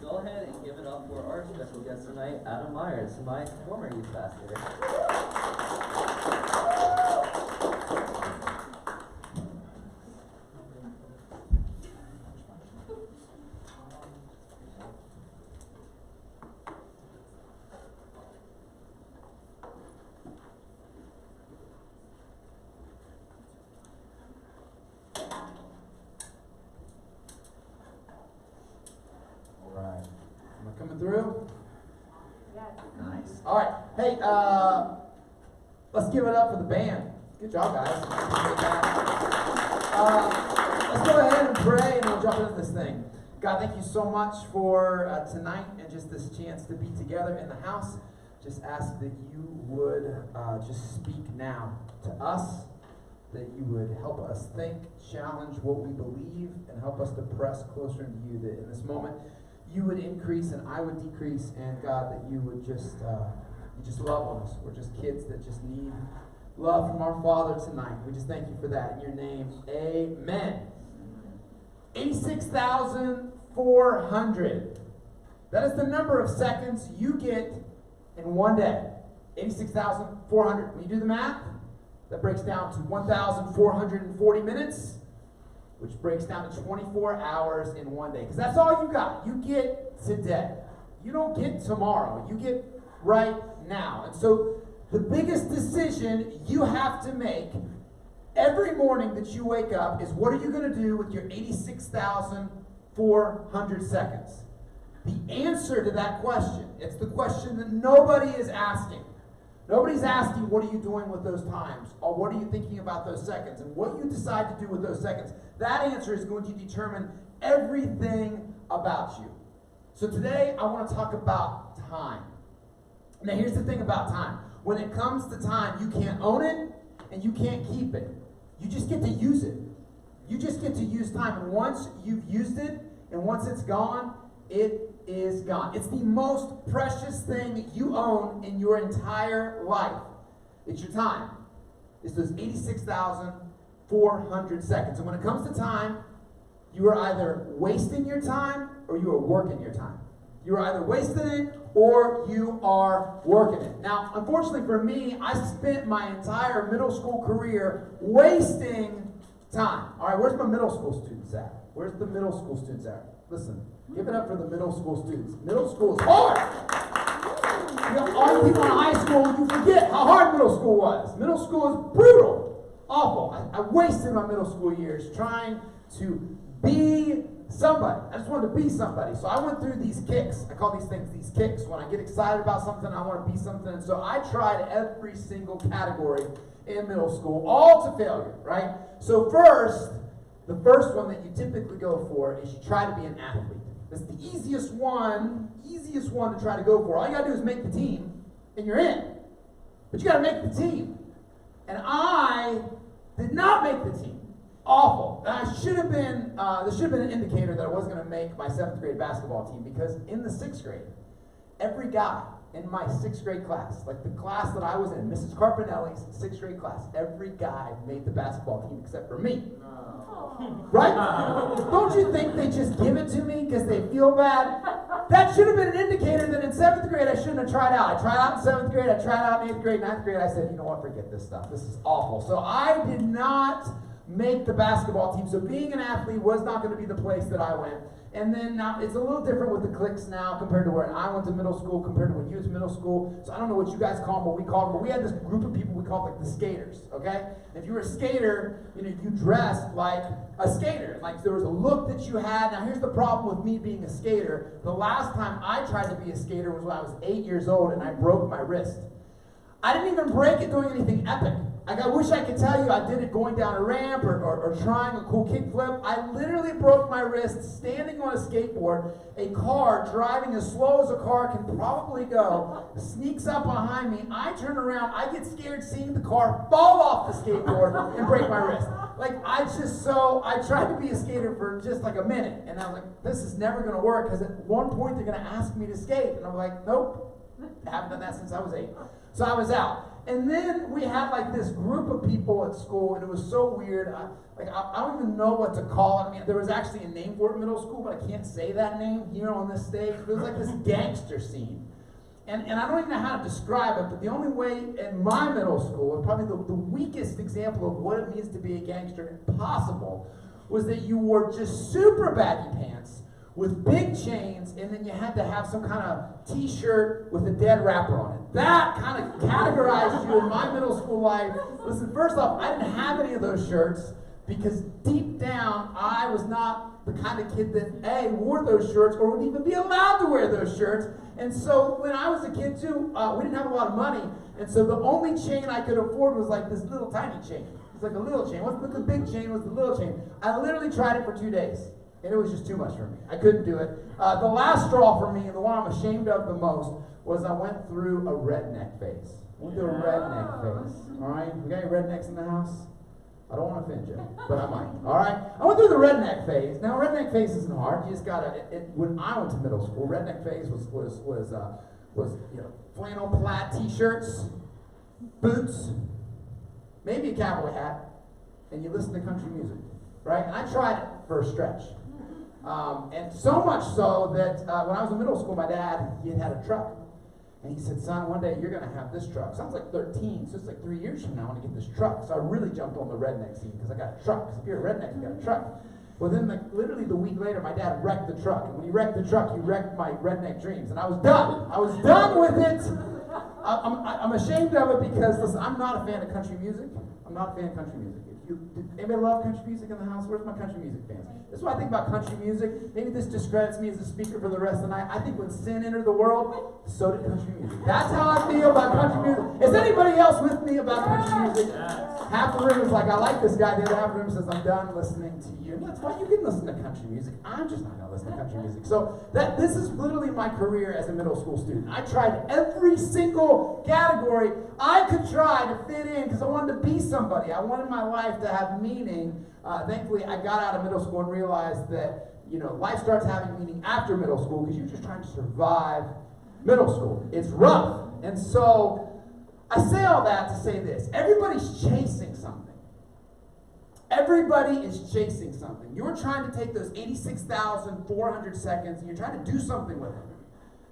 Go ahead and give it up for our special guest tonight, Adam Myers, my former youth pastor. Through? Yes. Nice. All right. Hey, let's give it up for the band. Good job, guys. Let's go ahead and pray, and we'll jump into this thing. God, thank you so much for tonight and just this chance to be together in the house. Just ask that you would just speak now to us, that you would help us think, challenge what we believe, and help us to press closer into you, that in this moment, you would increase and I would decrease, and God, that you would just love on us. We're just kids that just need love from our Father tonight. We just thank you for that. In your name, amen. 86,400. That is the number of seconds you get in one day. 86,400. When you do the math, that breaks down to 1,440 minutes. Which breaks down to 24 hours in one day. Because that's all you got. You get today. You don't get tomorrow. You get right now. And so The biggest decision you have to make every morning that you wake up is, what are you going to do with your 86,400 seconds? The answer to that question, it's the question that nobody is asking. Nobody's asking, what are you doing with those times? Or what are you thinking about those seconds? And what you decide to do with those seconds, that answer is going to determine everything about you. So today, I want to talk about time. Now, here's the thing about time. When it comes to time, you can't own it and you can't keep it. You just get to use it. You just get to use time. And once you've used it and once it's gone, it is gone. It's the most precious thing that you own in your entire life. It's your time. It's those 86,400 seconds. And when it comes to time, you are either wasting your time or you are working your time. You are either wasting it or you are working it. Now, unfortunately for me, I spent my entire middle school career wasting time. All right, where's my middle school students at? Where's the middle school students at? Listen, give it up for the middle school students. Middle school is hard. You know, all you people in high school, you forget how hard middle school was. Middle school is brutal, awful. I wasted my middle school years trying to be somebody. I just wanted to be somebody. So I went through these kicks. I call these things these kicks. When I get excited about something, I want to be something. And so I tried every single category in middle school, all to failure, right? So the first one that you typically go for is you try to be an athlete. That's the easiest one to try to go for. All you got to do is make the team, and you're in. But you got to make the team. And I did not make the team. Awful. I should have been, there should have been an indicator that I wasn't going to make my 7th grade basketball team, because in the 6th grade, every guy in my 6th grade class, like the class that I was in, Mrs. Carpinelli's 6th grade class, every guy made the basketball team except for me. Right? Don't you think they just give it to me because they feel bad? That should have been an indicator that in 7th grade I shouldn't have tried out. I tried out in 7th grade, I tried out in 8th grade, 9th grade. I said, you know what, forget this stuff. This is awful. So I did not make the basketball team. So being an athlete was not going to be the place that I went. And then now it's a little different with the cliques now compared to where I went to middle school compared to when you was middle school. So I don't know what you guys call them, what we call them, but we had this group of people we called like the skaters, okay? If you were a skater, you know, you dressed like a skater. Like there was a look that you had. Now here's the problem with me being a skater. The last time I tried to be a skater was when I was 8 years old and I broke my wrist. I didn't even break it doing anything epic. Like I wish I could tell you I did it going down a ramp or trying a cool kickflip. I literally broke my wrist standing on a skateboard. A car driving as slow as a car can probably go sneaks up behind me. I turn around. I get scared seeing the car fall off the skateboard and break my wrist. Like I tried to be a skater for just like a minute. And I was like, this is never going to work, because at one point they're going to ask me to skate. And I'm like, nope. I haven't done that since I was 8. So I was out. And then we had like this group of people at school, and it was so weird. I don't even know what to call it. I mean, there was actually a name for it in middle school, but I can't say that name here on this stage. It was like this gangster scene. And I don't even know how to describe it, but the only way in my middle school, and probably the weakest example of what it means to be a gangster possible, was that you wore just super baggy pants with big chains, and then you had to have some kind of t-shirt with a dead rapper on it. That kind of categorized you in my middle school life. Listen, first off, I didn't have any of those shirts because deep down, I was not the kind of kid that, A, wore those shirts or would even be allowed to wear those shirts. And so when I was a kid too, we didn't have a lot of money, and so the only chain I could afford was like this little tiny chain. It's like a little chain. It wasn't the big chain, it was the little chain. I literally tried it for 2 days. And it was just too much for me. I couldn't do it. The last straw for me, and the one I'm ashamed of the most, was I went through a redneck phase. I went through a redneck phase. All right? We got any rednecks in the house? I don't want to offend you, but I might. All right? I went through the redneck phase. Now, redneck phase isn't hard. You just gotta. When I went to middle school, redneck phase was flannel plaid t-shirts, boots, maybe a cowboy hat, and you listen to country music, right? And I tried it for a stretch. And so much so that when I was in middle school, my dad, he had a truck. And he said, son, one day you're going to have this truck. So I was like 13, so it's like 3 years from now I want to get this truck. So I really jumped on the redneck scene because I got a truck. Because if you're a redneck, you got a truck. Well, then literally the week later, my dad wrecked the truck. And when he wrecked the truck, he wrecked my redneck dreams. And I was done. I was done with it. I'm ashamed of it because, listen, I'm not a fan of country music. I'm not a fan of country music. Anybody love country music in the house? Where's my country music fans? That's what I think about country music. Maybe this discredits me as a speaker for the rest of the night. I think when sin entered the world, so did country music. That's how I feel about country music. Is anybody else with me about country music? Half the room is like, I like this guy. The other half the room says, I'm done listening to you. And that's why you can listen to country music. I'm just not going to listen to country music. So this is literally my career as a middle school student. I tried every single category I could try to fit in because I wanted to be somebody. I wanted my life to have meaning. Thankfully, I got out of middle school and realized that, life starts having meaning after middle school because you're just trying to survive middle school. It's rough. And so I say all that to say this. Everybody's chasing something. Everybody is chasing something. You're trying to take those 86,400 seconds and you're trying to do something with them.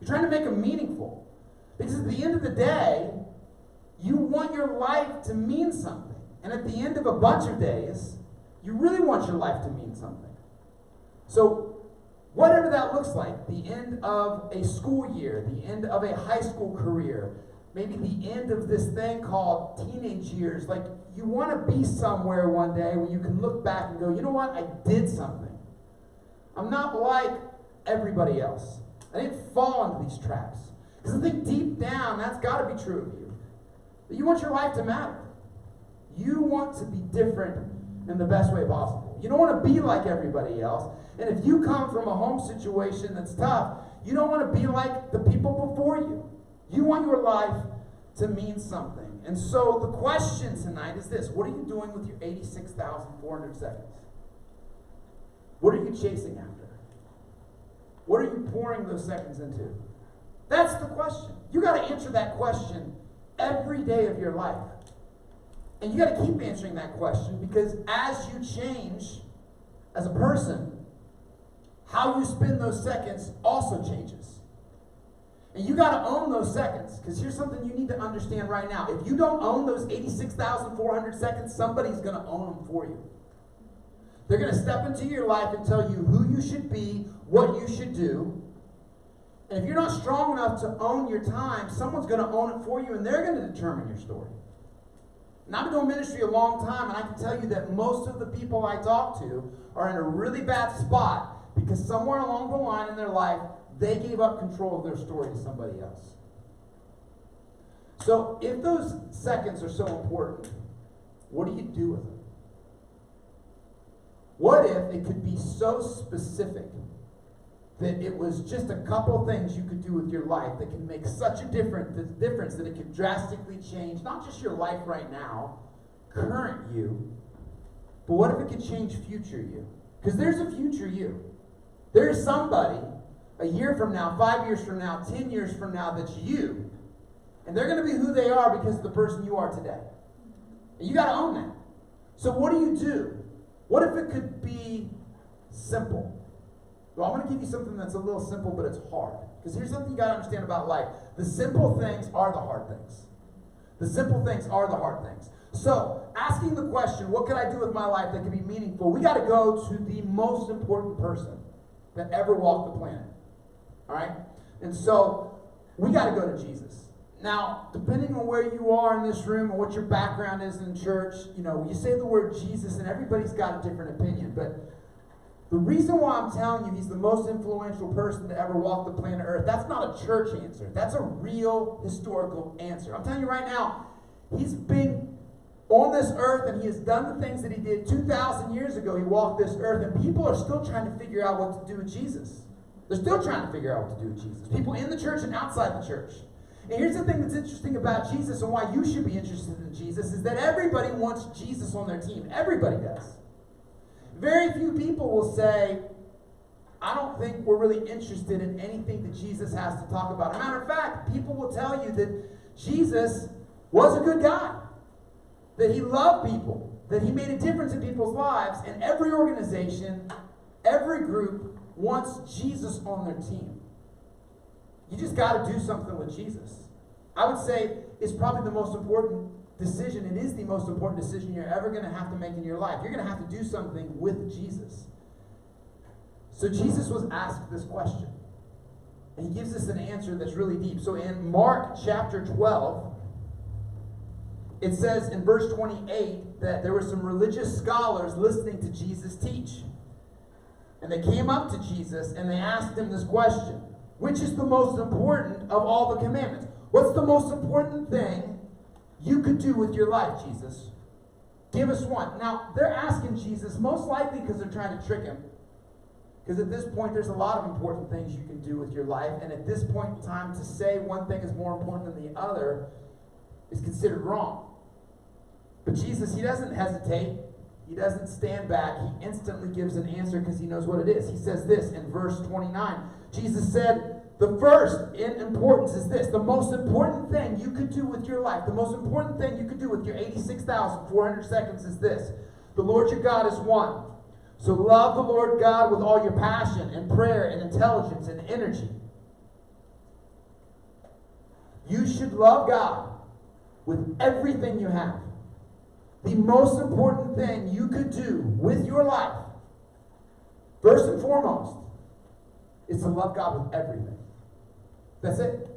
You're trying to make them meaningful. Because at the end of the day, you want your life to mean something. And at the end of a bunch of days, you really want your life to mean something. So whatever that looks like, the end of a school year, the end of a high school career, maybe the end of this thing called teenage years, like you want to be somewhere one day where you can look back and go, you know what, I did something. I'm not like everybody else. I didn't fall into these traps. Because I think deep down, that's got to be true of you. That you want your life to matter. You want to be different in the best way possible. You don't want to be like everybody else. And if you come from a home situation that's tough, you don't want to be like the people before you. You want your life to mean something. And so the question tonight is this. What are you doing with your 86,400 seconds? What are you chasing after? What are you pouring those seconds into? That's the question. You got to answer that question every day of your life. And you got to keep answering that question because as you change as a person, how you spend those seconds also changes. And you got to own those seconds because here's something you need to understand right now. If you don't own those 86,400 seconds, somebody's going to own them for you. They're going to step into your life and tell you who you should be, what you should do. And if you're not strong enough to own your time, someone's going to own it for you and they're going to determine your story. And I've been doing ministry a long time, and I can tell you that most of the people I talk to are in a really bad spot because somewhere along the line in their life, they gave up control of their story to somebody else. So if those seconds are so important, what do you do with them? What if it could be so specific that it was just a couple things you could do with your life that can make such a difference that it could drastically change, not just your life right now, current you, but what if it could change future you? Because there's a future you. There's somebody a year from now, 5 years from now, 10 years from now that's you. And they're going to be who they are because of the person you are today. And you got to own that. So what do? What if it could be simple? Well, I'm going to give you something that's a little simple, but it's hard. Because here's something you got to understand about life. The simple things are the hard things. The simple things are the hard things. So, asking the question, what can I do with my life that can be meaningful? We got to go to the most important person that ever walked the planet. All right? And so, we got to go to Jesus. Now, depending on where you are in this room and what your background is in church, you say the word Jesus and everybody's got a different opinion. But the reason why I'm telling you he's the most influential person to ever walk the planet Earth, that's not a church answer. That's a real historical answer. I'm telling you right now, he's been on this earth and he has done the things that he did 2,000 years ago. He walked this earth and people are still trying to figure out what to do with Jesus. They're still trying to figure out what to do with Jesus. People in the church and outside the church. And here's the thing that's interesting about Jesus and why you should be interested in Jesus is that everybody wants Jesus on their team. Everybody does. Very few people will say, I don't think we're really interested in anything that Jesus has to talk about. As a matter of fact, people will tell you that Jesus was a good guy, that he loved people, that he made a difference in people's lives, and every organization, every group wants Jesus on their team. You just got to do something with Jesus. I would say it's probably the most important decision. It is the most important decision you're ever going to have to make in your life. You're going to have to do something with Jesus. So Jesus was asked this question. And he gives us an answer that's really deep. So in Mark chapter 12, it says in verse 28 that there were some religious scholars listening to Jesus teach. And they came up to Jesus and they asked him this question: which is the most important of all the commandments? What's the most important thing you could do with your life, Jesus? Give us one. Now, they're asking Jesus, most likely because they're trying to trick him. Because at this point, there's a lot of important things you can do with your life. And at this point in time, to say one thing is more important than the other is considered wrong. But Jesus, he doesn't hesitate. He doesn't stand back. He instantly gives an answer because he knows what it is. He says this in verse 29. Jesus said, the first in importance is this. The most important thing you could do with your life, the most important thing you could do with your 86,400 seconds is this. The Lord your God is one. So love the Lord God with all your passion and prayer and intelligence and energy. You should love God with everything you have. The most important thing you could do with your life, first and foremost, is to love God with everything. That's it.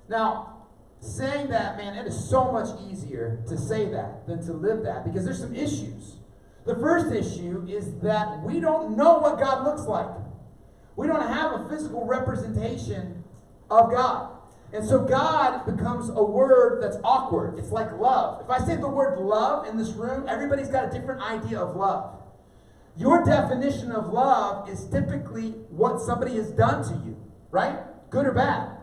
Now, saying that, man, it is so much easier to say that than to live that, because there's some issues. The first issue is that we don't know what God looks like. We don't have a physical representation of God. And so God becomes a word that's awkward. It's like love. If I say the word love in this room, everybody's got a different idea of love. Your definition of love is typically what somebody has done to you, right? Good or bad.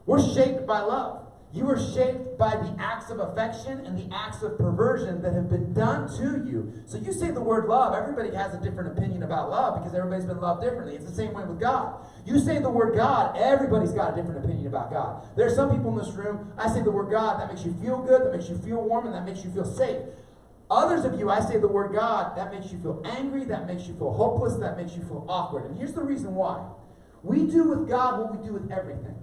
We're shaped by love. You are shaped by the acts of affection and the acts of perversion that have been done to you. So you say the word love, everybody has a different opinion about love because everybody's been loved differently. It's the same way with God. You say the word God, everybody's got a different opinion about God. There are some people in this room, I say the word God, that makes you feel good, that makes you feel warm, and that makes you feel safe. Others of you, I say the word God, that makes you feel angry, that makes you feel hopeless, that makes you feel awkward. And here's the reason why. We do with God what we do with everything.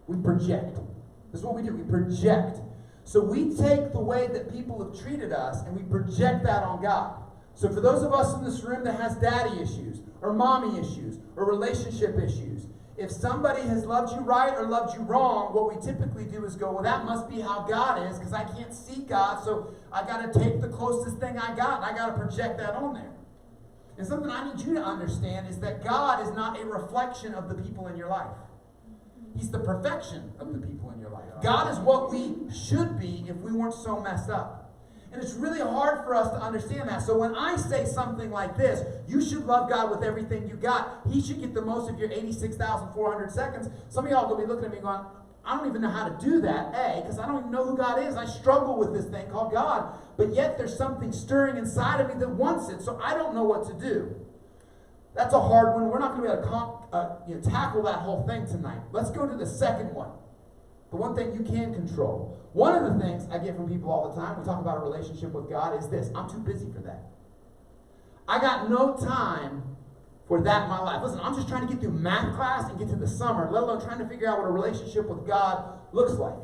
We project. This is what we do. We project. So we take the way that people have treated us and we project that on God. So for those of us in this room that has daddy issues or mommy issues or relationship issues, if somebody has loved you right or loved you wrong, what we typically do is go, well, that must be how God is because I can't see God, so I got to take the closest thing I got and I got to project that on there. And something I need you to understand is that God is not a reflection of the people in your life. He's the perfection of the people in your life. God is what we should be if we weren't so messed up. And it's really hard for us to understand that. So when I say something like this, you should love God with everything you got. He should get the most of your 86,400 seconds. Some of y'all will be looking at me going, I don't even know how to do that, A, because I don't even know who God is. I struggle with this thing called God. But yet there's something stirring inside of me that wants it. So I don't know what to do. That's a hard one. We're not going to be able to tackle that whole thing tonight. Let's go to the second one. The one thing you can control. One of the things I get from people all the time, we talk about a relationship with God, is this: I'm too busy for that. I got no time for that in my life. Listen, I'm just trying to get through math class and get to the summer, let alone trying to figure out what a relationship with God looks like.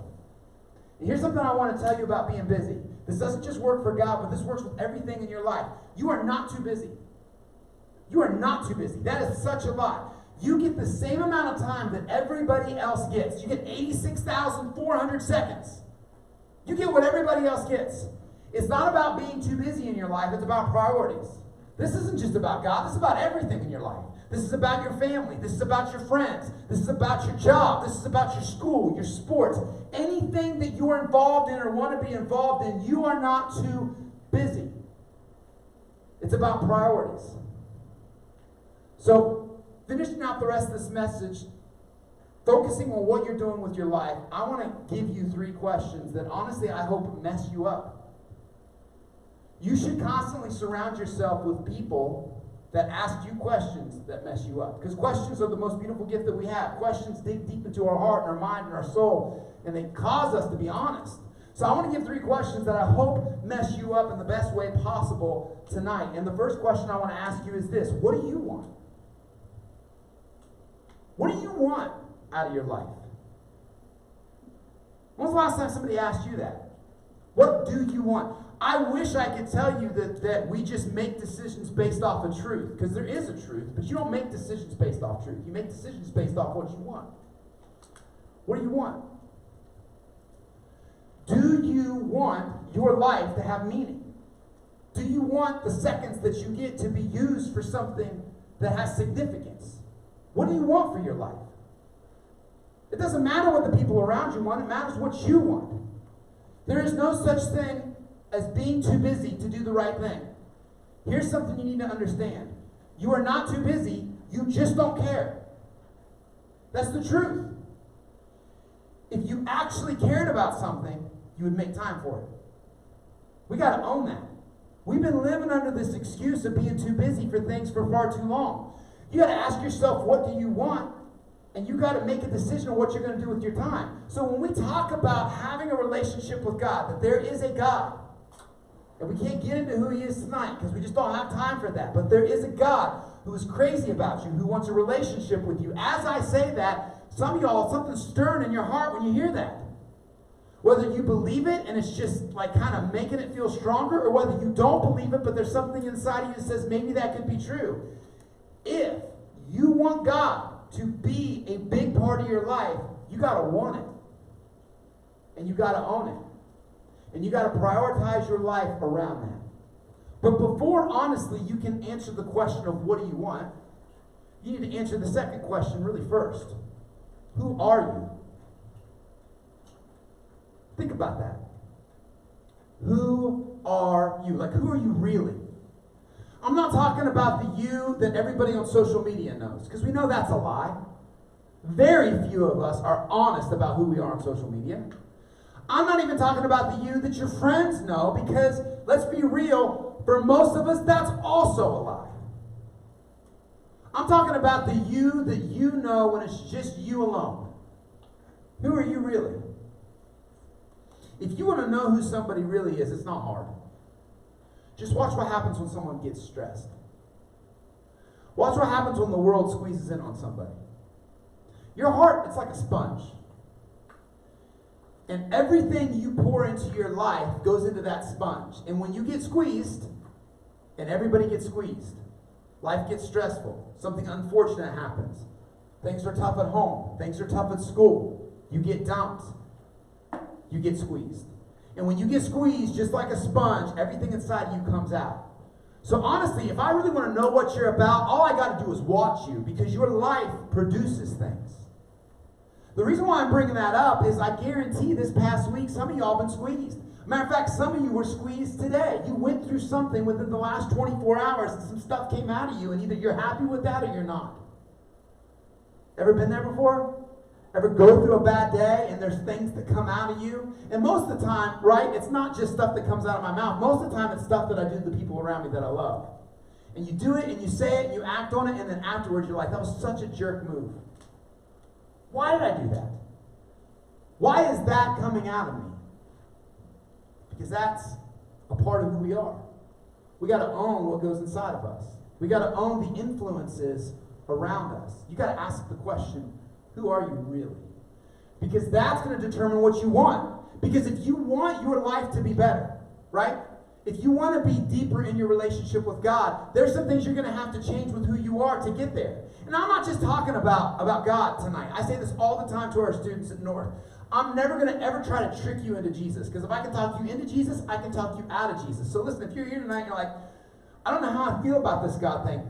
And here's something I want to tell you about being busy. This doesn't just work for God, but this works with everything in your life. You are not too busy. You are not too busy. That is such a lie. You get the same amount of time that everybody else gets. You get 86,400 seconds. You get what everybody else gets. It's not about being too busy in your life. It's about priorities. This isn't just about God. This is about everything in your life. This is about your family. This is about your friends. This is about your job. This is about your school, your sports. Anything that you are involved in or want to be involved in, you are not too busy. It's about priorities. So, finishing out the rest of this message, focusing on what you're doing with your life, I want to give you 3 questions that honestly I hope mess you up. You should constantly surround yourself with people that ask you questions that mess you up. Because questions are the most beautiful gift that we have. Questions dig deep into our heart and our mind and our soul, and they cause us to be honest. So I want to give 3 questions that I hope mess you up in the best way possible tonight. And the first question I want to ask you is this: what do you want? What do you want out of your life? When was the last time somebody asked you that? What do you want? I wish I could tell you that we just make decisions based off of truth, because there is a truth, but you don't make decisions based off truth. You make decisions based off what you want. What do you want? Do you want your life to have meaning? Do you want the seconds that you get to be used for something that has significance? What do you want for your life? It doesn't matter what the people around you want. It matters what you want. There is no such thing as being too busy to do the right thing. Here's something you need to understand. You are not too busy. You just don't care. That's the truth. If you actually cared about something, you would make time for it. We got to own that. We've been living under this excuse of being too busy for things for far too long. You got to ask yourself, what do you want? And you got to make a decision on what you're going to do with your time. So when we talk about having a relationship with God, that there is a God, and we can't get into who he is tonight because we just don't have time for that, but there is a God who is crazy about you, who wants a relationship with you. As I say that, some of y'all, something's stirring in your heart when you hear that. Whether you believe it and it's just like kind of making it feel stronger, or whether you don't believe it but there's something inside of you that says maybe that could be true. If you want God to be a big part of your life, you got to want it. And you got to own it. And you got to prioritize your life around that. But before, honestly, you can answer the question of what do you want, you need to answer the second question really first. Who are you? Think about that. Who are you? Like, who are you really? I'm not talking about the you that everybody on social media knows, because we know that's a lie. Very few of us are honest about who we are on social media. I'm not even talking about the you that your friends know, because let's be real, for most of us, that's also a lie. I'm talking about the you that you know when it's just you alone. Who are you really? If you want to know who somebody really is, it's not hard. Just watch what happens when someone gets stressed. Watch what happens when the world squeezes in on somebody. Your heart, it's like a sponge. And everything you pour into your life goes into that sponge. And when you get squeezed, and everybody gets squeezed, life gets stressful, something unfortunate happens. Things are tough at home. Things are tough at school. You get dumped. You get squeezed. And when you get squeezed, just like a sponge, everything inside you comes out. So honestly, if I really want to know what you're about, all I got to do is watch you, because your life produces things. The reason why I'm bringing that up is I guarantee this past week, some of y'all been squeezed. Matter of fact, some of you were squeezed today. You went through something within the last 24 hours and some stuff came out of you, and either you're happy with that or you're not. Ever been there before? Ever go through a bad day and there's things that come out of you? And most of the time, right, it's not just stuff that comes out of my mouth. Most of the time it's stuff that I do to the people around me that I love. And you do it and you say it and you act on it, and then afterwards you're like, that was such a jerk move. Why did I do that? Why is that coming out of me? Because that's a part of who we are. We got to own what goes inside of us. We got to own the influences around us. You got to ask the question, who are you really? Because that's going to determine what you want. Because if you want your life to be better, right? If you want to be deeper in your relationship with God, there's some things you're going to have to change with who you are to get there. And I'm not just talking about God tonight. I say this all the time to our students at North. I'm never going to ever try to trick you into Jesus. Because if I can talk you into Jesus, I can talk you out of Jesus. So listen, if you're here tonight and you're like, I don't know how I feel about this God thing,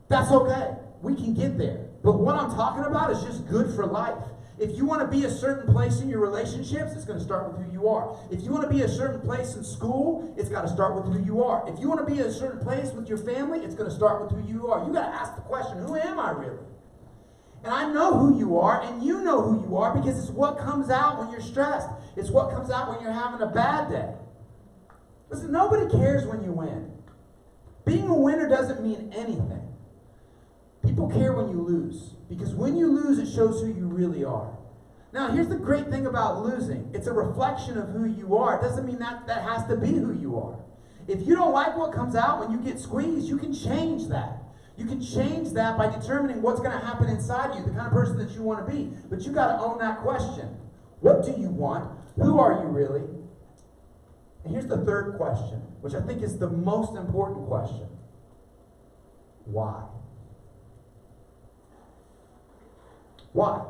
that's okay. We can get there. But what I'm talking about is just good for life. If you want to be a certain place in your relationships, it's going to start with who you are. If you want to be a certain place in school, it's got to start with who you are. If you want to be a certain place with your family, it's going to start with who you are. You got to ask the question, who am I really? And I know who you are, and you know who you are, because it's what comes out when you're stressed. It's what comes out when you're having a bad day. Listen, nobody cares when you win. Being a winner doesn't mean anything. People care when you lose, because when you lose, it shows who you really are. Now, here's the great thing about losing. It's a reflection of who you are. It doesn't mean that has to be who you are. If you don't like what comes out when you get squeezed, you can change that. You can change that by determining what's going to happen inside you, the kind of person that you want to be. But you got to own that question. What do you want? Who are you really? And here's the third question, which I think is the most important question. Why? Why?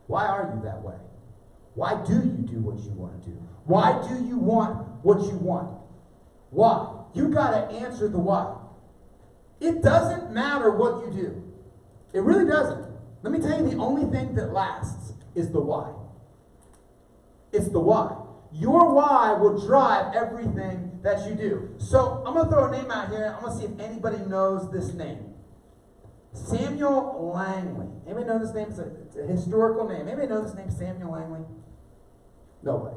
Why are you that way? Why do you do what you want to do? Why do you want what you want? Why? You got to answer the why. It doesn't matter what you do. It really doesn't. Let me tell you, the only thing that lasts is the why. It's the why. Your why will drive everything that you do. So I'm going to throw a name out here. I'm going to see if anybody knows this name. Samuel Langley. Anybody know this name? It's a historical name. Anybody know this name, Samuel Langley? Nobody.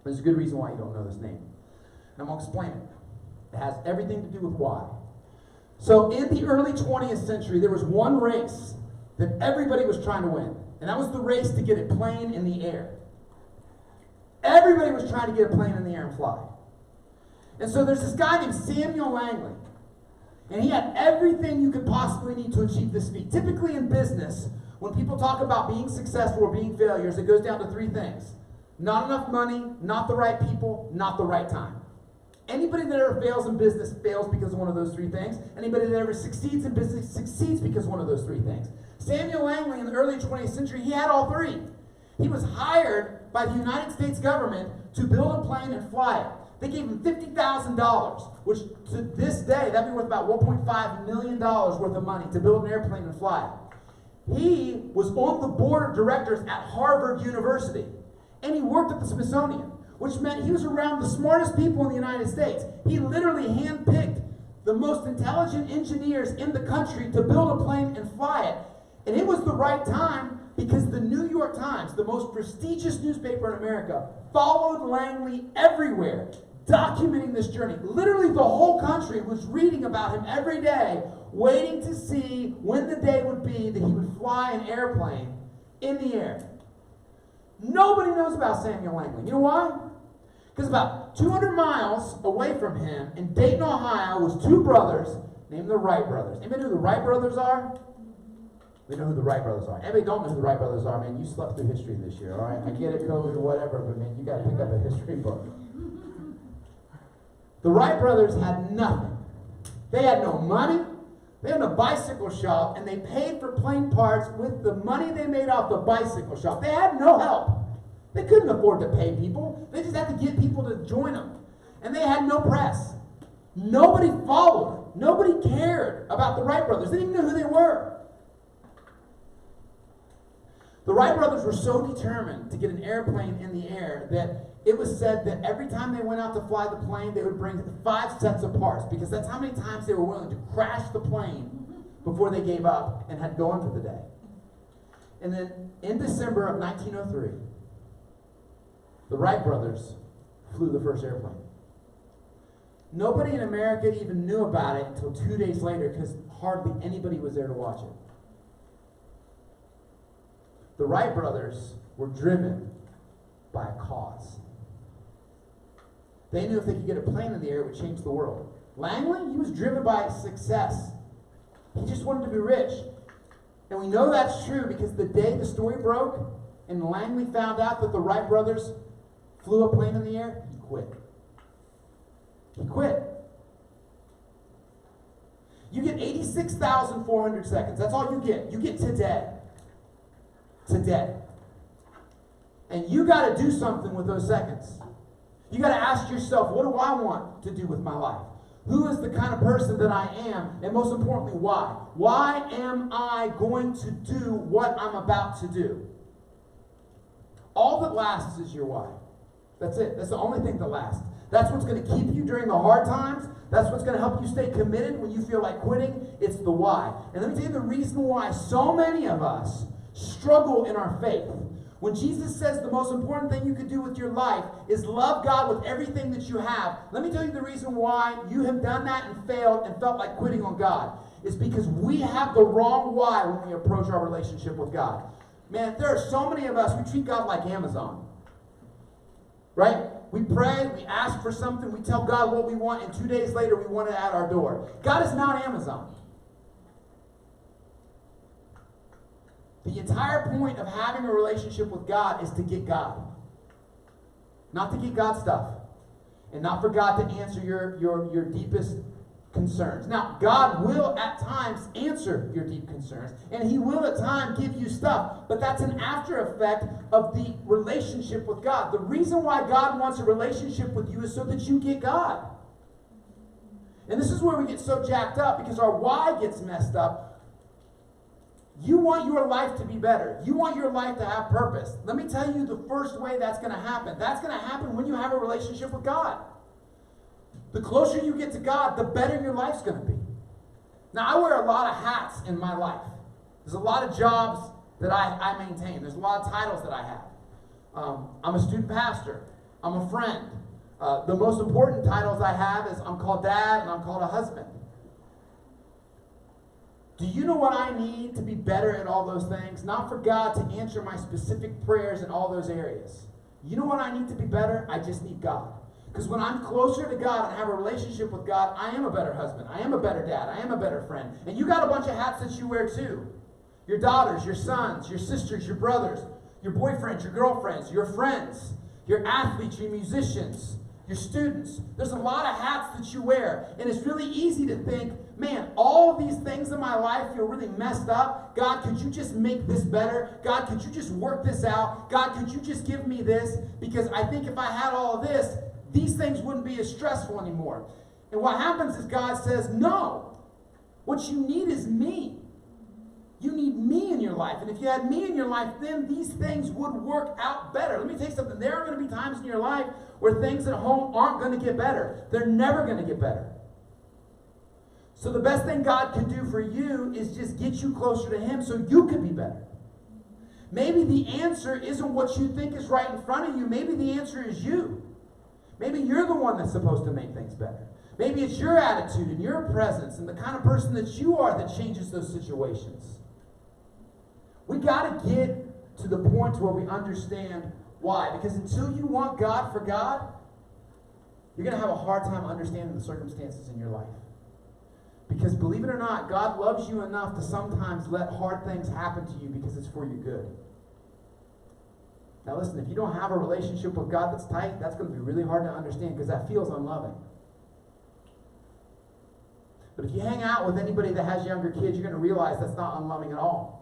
There's a good reason why you don't know this name. And I'm going to explain it. It has everything to do with why. So in the early 20th century, there was one race that everybody was trying to win. And that was the race to get a plane in the air. Everybody was trying to get a plane in the air and fly. And so there's this guy named Samuel Langley. And he had everything you could possibly need to achieve this feat. Typically in business, when people talk about being successful or being failures, it goes down to three things. Not enough money, not the right people, not the right time. Anybody that ever fails in business fails because of one of those three things. Anybody that ever succeeds in business succeeds because of one of those three things. Samuel Langley in the early 20th century, he had all three. He was hired by the United States government to build a plane and fly it. They gave him $50,000, which to this day, that'd be worth about $1.5 million worth of money to build an airplane and fly it. He was on the board of directors at Harvard University, and he worked at the Smithsonian, which meant he was around the smartest people in the United States. He literally handpicked the most intelligent engineers in the country to build a plane and fly it. And it was the right time because the New York Times, the most prestigious newspaper in America, followed Langley everywhere, documenting this journey. Literally the whole country was reading about him every day, waiting to see when the day would be that he would fly an airplane in the air. Nobody knows about Samuel Langley. You know why? Because about 200 miles away from him in Dayton, Ohio, was two brothers named the Wright brothers. Anybody know who the Wright brothers are? We know who the Wright brothers are. Anybody don't know who the Wright brothers are, man, you slept through history this year, all right? I get it, COVID or whatever, but man, you got to pick up a history book. The Wright brothers had nothing. They had no money. They had a bicycle shop, and they paid for plane parts with the money they made off the bicycle shop. They had no help. They couldn't afford to pay people. They just had to get people to join them. And they had no press. Nobody followed them. Nobody cared about the Wright brothers. They didn't even know who they were. The Wright brothers were so determined to get an airplane in the air that it was said that every time they went out to fly the plane, they would bring 5 sets of parts, because that's how many times they were willing to crash the plane before they gave up and had to go on for the day. And then in December of 1903, the Wright brothers flew the first airplane. Nobody in America even knew about it until 2 days later, because hardly anybody was there to watch it. The Wright brothers were driven by a cause. They knew if they could get a plane in the air, it would change the world. Langley, he was driven by success. He just wanted to be rich. And we know that's true because the day the story broke and Langley found out that the Wright brothers flew a plane in the air, he quit. He quit. You get 86,400 seconds. That's all you get. You get today. Today. And you got to do something with those seconds. You got to ask yourself, what do I want to do with my life? Who is the kind of person that I am? And most importantly, why? Why am I going to do what I'm about to do? All that lasts is your why. That's it. That's the only thing that lasts. That's what's going to keep you during the hard times. That's what's going to help you stay committed when you feel like quitting. It's the why. And let me tell you the reason why so many of us struggle in our faith. When Jesus says the most important thing you could do with your life is love God with everything that you have, let me tell you the reason why you have done that and failed and felt like quitting on God. It's because we have the wrong why when we approach our relationship with God. Man, there are so many of us, we treat God like Amazon. Right? We pray, we ask for something, we tell God what we want, and 2 days later we want it at our door. God is not Amazon. The entire point of having a relationship with God is to get God. not to get God stuff, and not for God to answer your deepest concerns. Now, God will at times answer your deep concerns, and He will at times give you stuff, but that's an after effect of the relationship with God. The reason why God wants a relationship with you is so that you get God. And this is where we get so jacked up, because our why gets messed up. You want your life to be better. You want your life to have purpose. Let me tell you the first way that's going to happen. That's going to happen when you have a relationship with God. The closer you get to God, the better your life's going to be. Now, I wear a lot of hats in my life. There's a lot of jobs that I maintain. There's a lot of titles that I have. I'm a student pastor. I'm a friend. The most important titles I have is I'm called dad and I'm called a husband. Do you know what I need to be better at all those things? Not for God to answer my specific prayers in all those areas. You know what I need to be better? I just need God. Because when I'm closer to God and have a relationship with God, I am a better husband. I am a better dad. I am a better friend. And you got a bunch of hats that you wear too. Your daughters, your sons, your sisters, your brothers, your boyfriends, your girlfriends, your friends, your athletes, your musicians, your students. There's a lot of hats that you wear. And it's really easy to think, man, all of these things in my life feel really messed up. God, could you just make this better? God, could you just work this out? God, could you just give me this? Because I think if I had all of this, these things wouldn't be as stressful anymore. And what happens is God says, no. What you need is me. You need me in your life. And if you had me in your life, then these things would work out better. Let me tell you something. There are going to be times in your life where things at home aren't going to get better. They're never going to get better. So the best thing God can do for you is just get you closer to Him so you can be better. Maybe the answer isn't what you think is right in front of you. Maybe the answer is you. Maybe you're the one that's supposed to make things better. Maybe it's your attitude and your presence and the kind of person that you are that changes those situations. We got to get to the point where we understand why. Because until you want God for God, you're going to have a hard time understanding the circumstances in your life. Because believe it or not, God loves you enough to sometimes let hard things happen to you because it's for your good. Now listen, if you don't have a relationship with God that's tight, that's going to be really hard to understand because that feels unloving. But if you hang out with anybody that has younger kids, you're going to realize that's not unloving at all.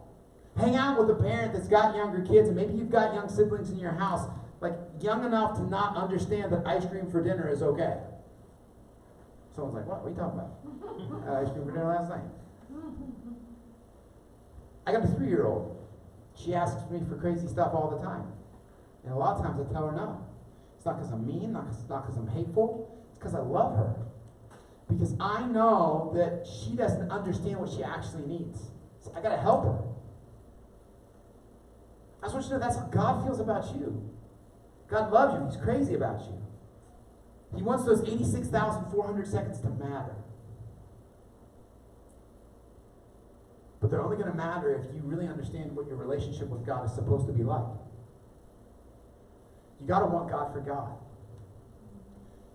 Hang out with a parent that's got younger kids, and maybe you've got young siblings in your house, like young enough to not understand that ice cream for dinner is okay. Someone's like, what are you talking about? Ice cream for dinner last night. I got a 3-year-old. She asks me for crazy stuff all the time. And a lot of times I tell her no. It's not because I'm mean, not because I'm hateful. It's because I love her. Because I know that she doesn't understand what she actually needs. So I got to help her. I just want you to know that's how God feels about you. God loves you. He's crazy about you. He wants those 86,400 seconds to matter. But they're only going to matter if you really understand what your relationship with God is supposed to be like. You got to want God for God.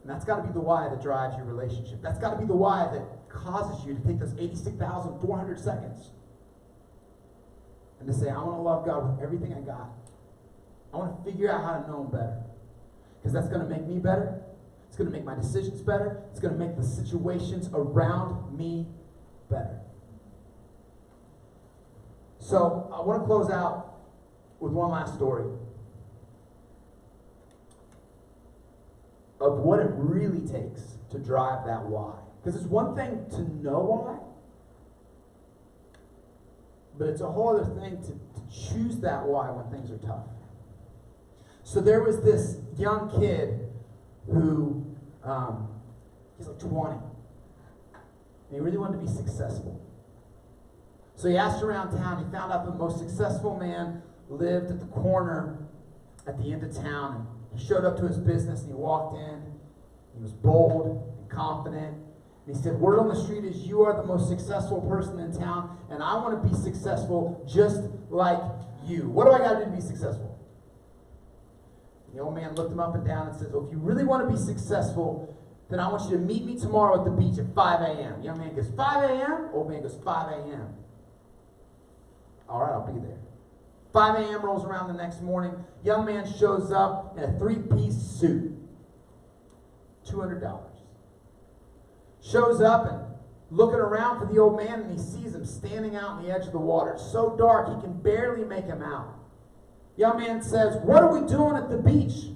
And that's got to be the why that drives your relationship. That's got to be the why that causes you to take those 86,400 seconds and to say, I want to love God with everything I got. I want to figure out how to know Him better. Because that's going to make me better. It's going to make my decisions better. It's going to make the situations around me better. So I want to close out with one last story of what it really takes to drive that why. Because it's one thing to know why, but it's a whole other thing to choose that why when things are tough. So there was this young kid who, he's like 20, and he really wanted to be successful. So he asked around town. He found out the most successful man lived at the corner at the end of town. And he showed up to his business and he walked in. He was bold and confident. And he said, word on the street is you are the most successful person in town, and I want to be successful just like you. What do I got to do to be successful? And the old man looked him up and down and says, well, if you really want to be successful, then I want you to meet me tomorrow at the beach at 5 a.m. Young man goes, 5 a.m.? Old man goes, 5 a.m. All right, I'll be there. 5 a.m. rolls around the next morning. Young man shows up in a 3-piece suit. $200. Shows up and looking around for the old man, and he sees him standing out on the edge of the water. It's so dark he can barely make him out. Young man says, "What are we doing at the beach?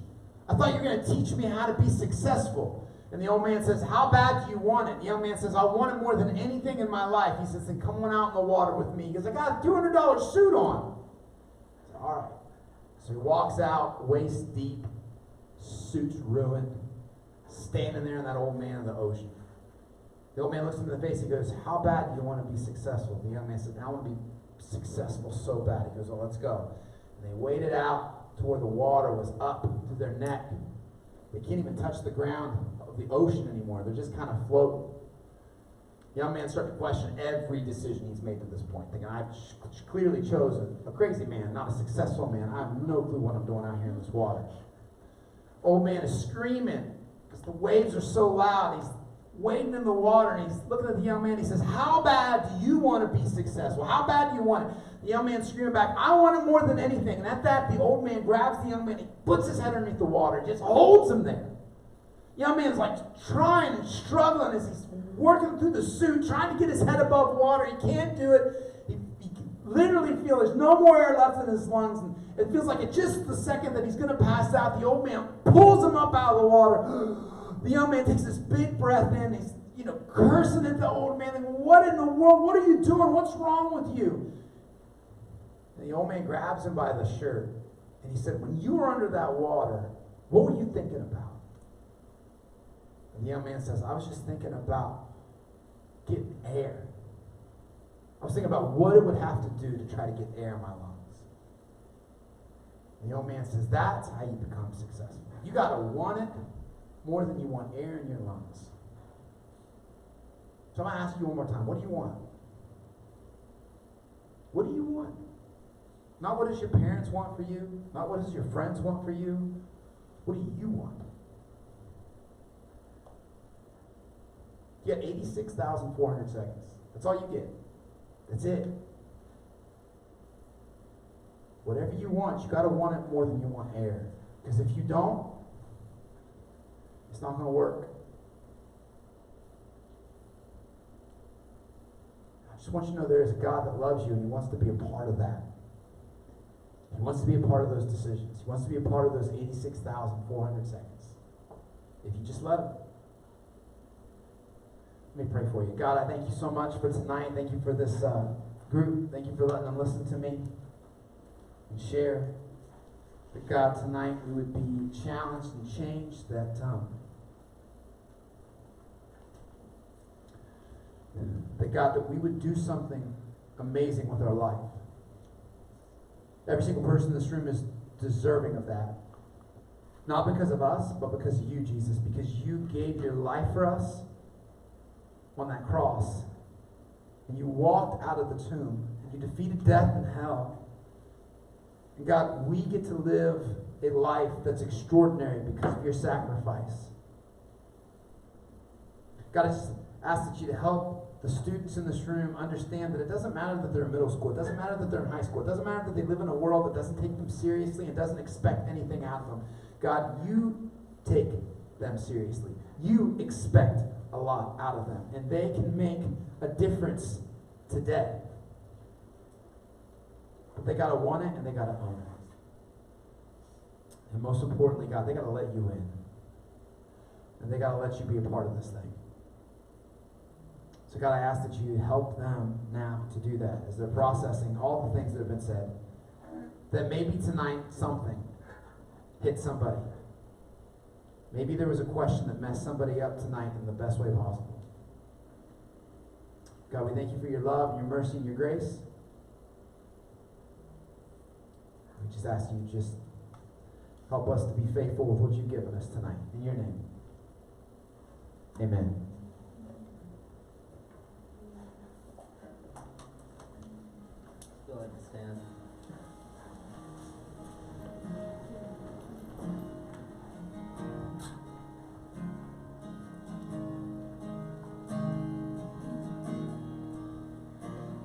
I thought you were going to teach me how to be successful." And the old man says, "How bad do you want it?" The young man says, "I want it more than anything in my life." He says, "Then come on out in the water with me." He goes, "I got a $200 suit on." I said, "All right." So he walks out, waist deep, suit's ruined, standing there in that old man in the ocean. The old man looks him in the face. He goes, "How bad do you want to be successful?" The young man says, "I want to be successful so bad." He goes, "Well, let's go." And they waded out to where the water was up to their neck. They can't even touch the ground of the ocean anymore. They're just kind of floating. The young man started to question every decision he's made to this point, thinking, "I've clearly chosen a crazy man, not a successful man. I have no clue what I'm doing out here in this water." Old man is screaming because the waves are so loud. He's wading in the water, and he's looking at the young man. He says, "How bad do you want to be successful? How bad do you want it?" The young man screaming back, "I want it more than anything." And at that, the old man grabs the young man. He puts his head underneath the water and just holds him there. The young man's like trying and struggling as he's working through the suit, trying to get his head above water. He can't do it. He can literally feel there's no more air left in his lungs. And it feels like at just the second that he's going to pass out, the old man pulls him up out of the water. The young man takes this big breath in. He's, cursing at the old man. Like, "What in the world? What are you doing? What's wrong with you?" And the old man grabs him by the shirt. And he said, "When you were under that water, what were you thinking about?" And the young man says, "I was just thinking about getting air. I was thinking about what it would have to do to try to get air in my lungs." And the old man says, "That's how you become successful. You got to want it more than you want air in your lungs." So I'm going to ask you one more time. What do you want? What do you want? Not what does your parents want for you? Not what does your friends want for you? What do you want? You get 86,400 seconds. That's all you get. That's it. Whatever you want, you got to want it more than you want air. Because if you don't, it's not going to work. I just want you to know there is a God that loves you, and He wants to be a part of that. He wants to be a part of those decisions. He wants to be a part of those 86,400 seconds. If you just let Him. Let me pray for you. God, I thank you so much for tonight. Thank you for this group. Thank you for letting them listen to me and share. That God, tonight we would be challenged and changed, that God, that we would do something amazing with our life. Every single person in this room is deserving of that. Not because of us, but because of you, Jesus. Because you gave your life for us on that cross. And you walked out of the tomb. And you defeated death and hell. And God, we get to live a life that's extraordinary because of your sacrifice. God, I just ask that you to help the students in this room understand that it doesn't matter that they're in middle school. It doesn't matter that they're in high school. It doesn't matter that they live in a world that doesn't take them seriously and doesn't expect anything out of them. God, you take them seriously. You expect a lot out of them. And they can make a difference today. But they got to want it and they got to own it. And most importantly, God, they got to let you in. And they got to let you be a part of this thing. So God, I ask that you help them now to do that as they're processing all the things that have been said. That maybe tonight something hit somebody. Maybe there was a question that messed somebody up tonight in the best way possible. God, we thank you for your love and your mercy and your grace. We just ask you just help us to be faithful with what you've given us tonight. In your name. Amen. Go ahead and stand.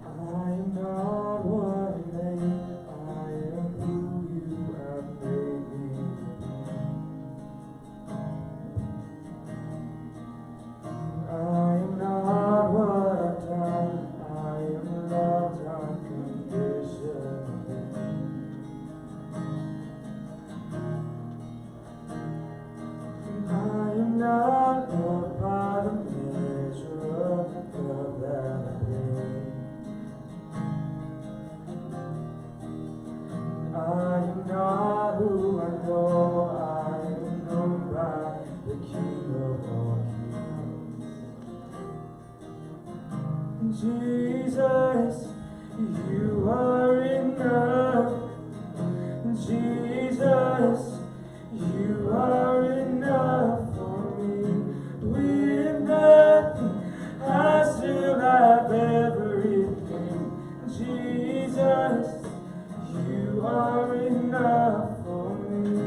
I am not what I Jesus, you are enough. Jesus, you are enough for me. With nothing, I still have everything. Jesus, you are enough for me.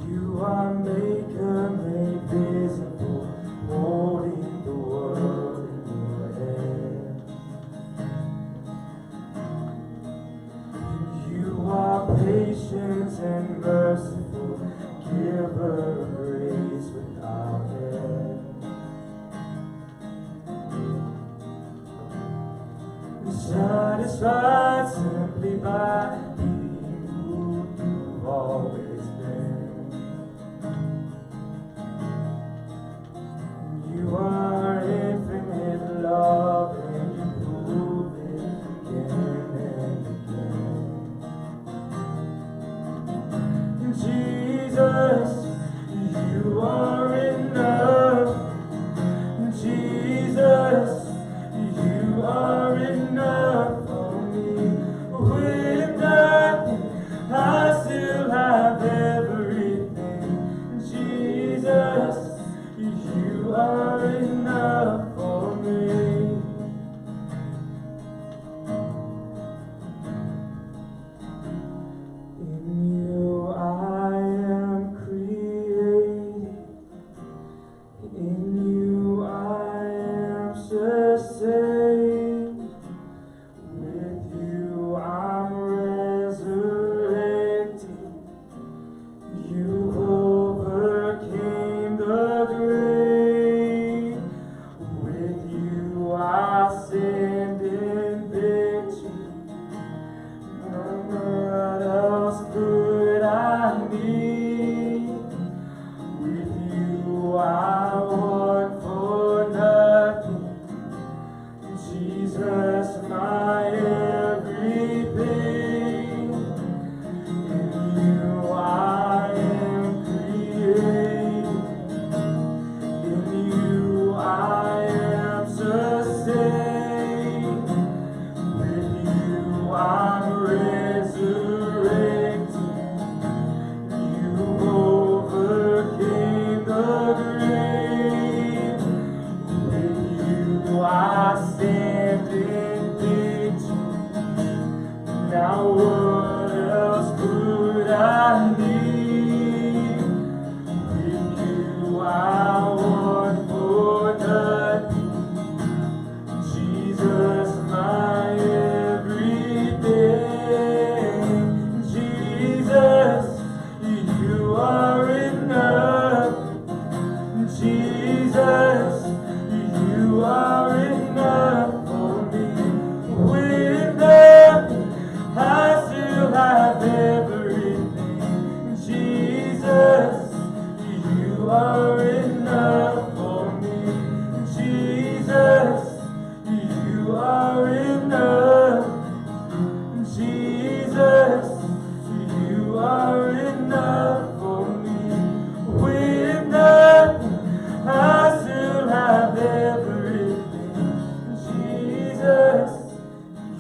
You are maker made visible, holding the world in your hand. You are patient and merciful, giver of grace without end. Satisfied simply by being who you've always been. You are infinite love and you prove it again and again. Jesus, you are enough. Jesus, you are enough for me. With nothing, I still have everything. Jesus, you are enough for me. In you I am created. In you I am sustained. With you I'm resurrected. You overcame the grave. With you I stand in victory. What else could I need? With you I want for nothing. Jesus, my everything. In you I am created. In you I am sustained. With you I'm resurrected. You overcame the grave. With you I stand in victory. Now what else could I need? With you I want for nothing. Jesus, my everything. Jesus, you are enough. Jesus, you are enough for me. With nothing, I still have everything. Jesus, you are enough for me. Jesus, you are enough. Jesus, you are enough for me. With nothing, I still have everything. Jesus,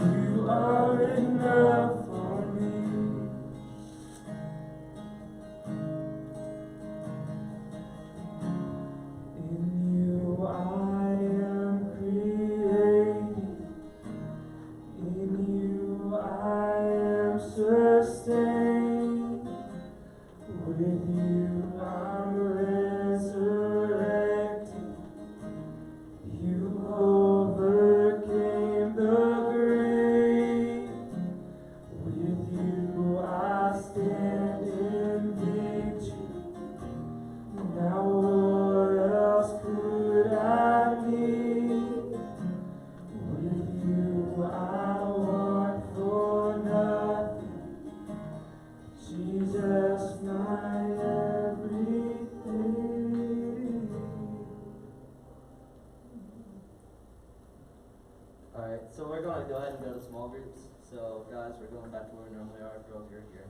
you are enough for me. In you I am created. In you I am sustained. With you I'm resurrected. You overcame the grave. With you I stand in victory. Now what else could I need? With you I want for nothing. Jesus, my everything. Alright, so we're going to go ahead and go to small groups. So, guys, we're going back to where we normally are. Girls, you're here.